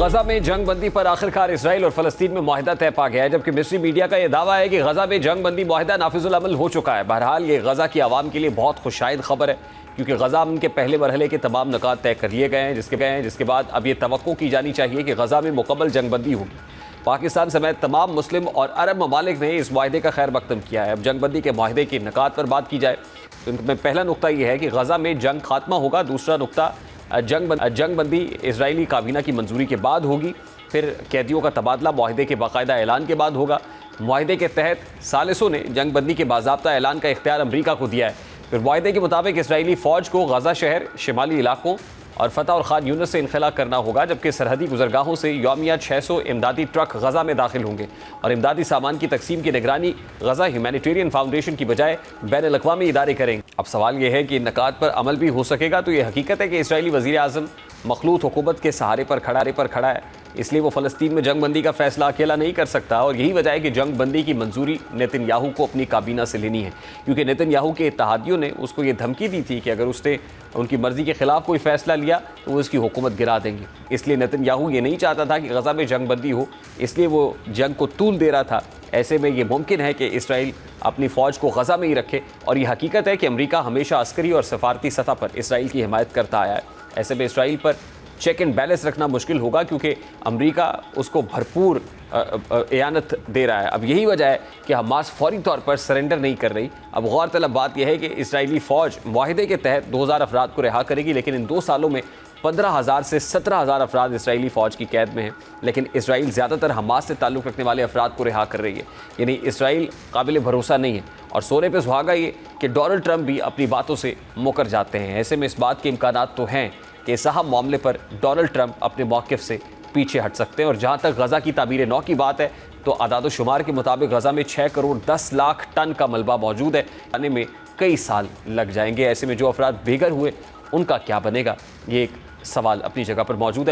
غزہ میں جنگ بندی پر آخرکار اسرائیل اور فلسطین میں معاہدہ طے پا گیا ہے، جبکہ مصری میڈیا کا یہ دعویٰ ہے کہ غزہ میں جنگ بندی معاہدہ نافذ العمل ہو چکا ہے۔ بہرحال یہ غزہ کی عوام کے لیے بہت خوشائند خبر ہے، کیونکہ غزہ امن کے پہلے مرحلے کے تمام نکات طے کر لیے گئے ہیں، جس کے بعد اب یہ توقع کی جانی چاہیے کہ غزہ میں مکمل جنگ بندی ہوگی۔ پاکستان سمیت تمام مسلم اور عرب ممالک نے اس معاہدے کا خیر مقدم کیا ہے۔ اب جنگ بندی کے معاہدے کے نکات پر بات کی جائے تو ان میں پہلا نقطہ یہ ہے کہ غزہ میں جنگ خاتمہ ہوگا۔ دوسرا نقطہ جنگ بندی اسرائیلی کابینہ کی منظوری کے بعد ہوگی، پھر قیدیوں کا تبادلہ معاہدے کے باقاعدہ اعلان کے بعد ہوگا۔ معاہدے کے تحت ثالثوں نے جنگ بندی کے باضابطہ اعلان کا اختیار امریکہ کو دیا ہے۔ پھر معاہدے کے مطابق اسرائیلی فوج کو غزہ شہر، شمالی علاقوں اور فتح اور خان یونس سے انخلا کرنا ہوگا، جبکہ سرحدی گزرگاہوں سے یومیہ 600 امدادی ٹرک غزہ میں داخل ہوں گے اور امدادی سامان کی تقسیم کی نگرانی غزہ ہیومینیٹیرین فاؤنڈیشن کی بجائے بین الاقوامی ادارے کریں گے۔ اب سوال یہ ہے کہ ان نکات پر عمل بھی ہو سکے گا؟ تو یہ حقیقت ہے کہ اسرائیلی وزیر اعظم مخلوط حکومت کے سہارے پر کھڑا ہے، اس لیے وہ فلسطین میں جنگ بندی کا فیصلہ اکیلا نہیں کر سکتا، اور یہی وجہ ہے کہ جنگ بندی کی منظوری نیتن یاہو کو اپنی کابینہ سے لینی ہے، کیونکہ نیتن یاہو کے اتحادیوں نے اس کو یہ دھمکی دی تھی کہ اگر اس نے ان کی مرضی کے خلاف کوئی فیصلہ لیا تو وہ اس کی حکومت گرا دیں گے۔ اس لیے نیتن یاہو یہ نہیں چاہتا تھا کہ غزہ میں جنگ بندی ہو، اس لیے وہ جنگ کو طول دے رہا تھا۔ ایسے میں یہ ممکن ہے کہ اسرائیل اپنی فوج کو غزہ میں ہی رکھے، اور یہ حقیقت ہے کہ امریکہ ہمیشہ عسکری اور سفارتی سطح پر اسرائیل کی حمایت کرتا آیا ہے۔ ایسے میں اسرائیل پر چیک اینڈ بیلنس رکھنا مشکل ہوگا، کیونکہ امریکہ اس کو بھرپور اعانت دے رہا ہے۔ اب یہی وجہ ہے کہ حماس فوری طور پر سرنڈر نہیں کر رہی۔ اب غور طلب بات یہ ہے کہ اسرائیلی فوج معاہدے کے تحت 2000 افراد کو رہا کرے گی، لیکن ان 2 سالوں میں 15,000 سے 17,000 افراد اسرائیلی فوج کی قید میں ہیں، لیکن اسرائیل زیادہ تر حماس سے تعلق رکھنے والے افراد کو رہا کر رہی ہے۔ یعنی اسرائیل قابل بھروسہ نہیں ہے، اور سونے پہ سہاگا یہ کہ ڈونلڈ ٹرمپ بھی اپنی باتوں سے مکر جاتے ہیں۔ ایسے میں اس بات کے امکانات تو ہیں کہ اس اہم معاملے پر ڈونلڈ ٹرمپ اپنے موقف سے پیچھے ہٹ سکتے ہیں۔ اور جہاں تک غزہ کی تعبیر نو کی بات ہے تو اعداد و شمار کے مطابق غزہ میں 6 کروڑ 10 لاکھ ٹن کا ملبہ موجود ہے، آنے میں کئی سال لگ جائیں گے۔ ایسے میں جو افراد بے گھر ہوئے ان کا کیا بنے گا، یہ ایک سوال اپنی جگہ پر موجود ہے۔